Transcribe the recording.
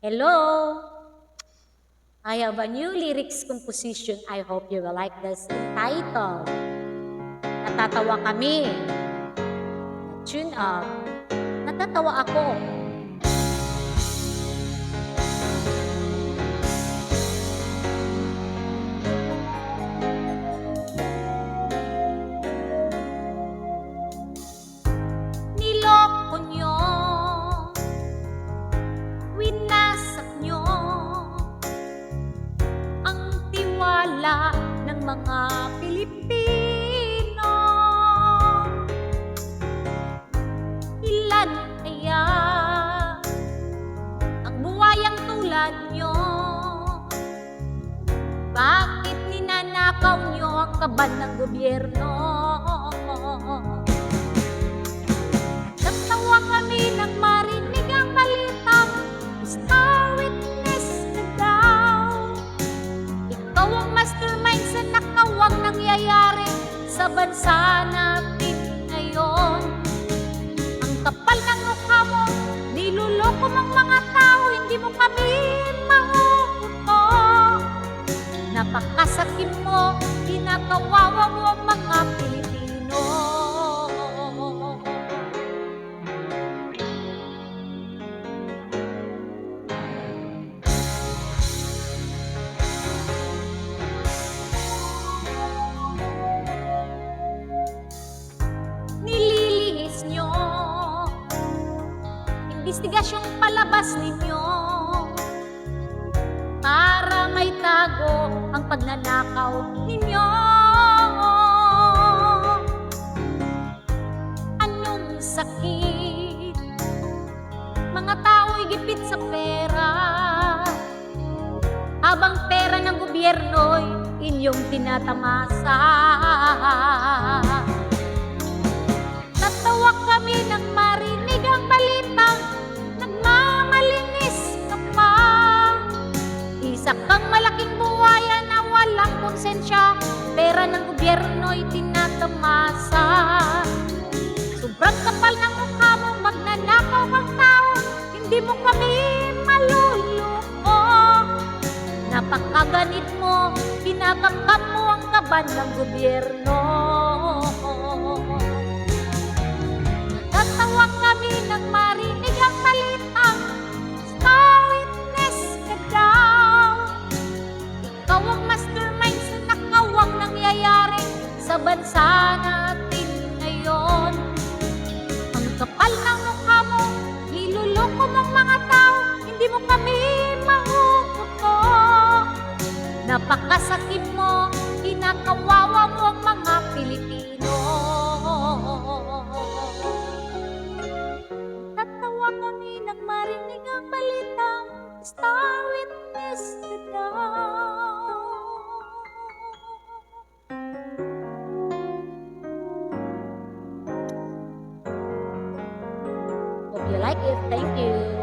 Hello! I have a new lyrics composition. I hope you will like this title. Natatawa kami. Tune up. Natatawa ako. Niloko nyo. Winasak nyo ang tiwala ng mga Pilipino. Ilan kaya ang buwayang tulad nyo? Bakit ninanakaw nyo ang kaban ng gobyerno? Nagtawa kami nang marinig ang balitang star witness ka daw. Ikaw ang mastermind sa nakawang nangyayari sa bansa natin ngayon. Ang kapal ng mukha mo, niluloko mong mga tao, hindi mo kami mahuhuto. Napakasakit mo, kinakawawa mo ang mga Pilipino. Nililihis nyo investigasyong palabas ninyo para may tago ang pagnanakaw ninyo. Anong sakit? Mga tao'y gipit sa pera, habang pera ng gobyerno'y inyong tinatamasa. Natawa kami nang marinig ang balitang nagmamalinis ka pa. Isa kang malaking buwaya na walang konsensya, pera ng gobyerno'y tinatamasa. Sobrang kapal ng mukha mo, magnanakaw kang tao, hindi mo kami maluluko. Napakaganit mo, kinakamkam mo ang kaban ng gobyerno. Natawa kami nang marinig ang balitang star witness ka daw. Ikaw ang mastermind sa nakawang nangyayari sa bansa natin ngayon. Ang kapal ng mukha mo, niluloko mong mga tao, hindi mo kami mahuhuto. Napakasakit mo, kinakawawa mo ang mga Pilipino. Natawa kami nang marinig ang balitang star witness ka daw. Hope you like it. Thank you.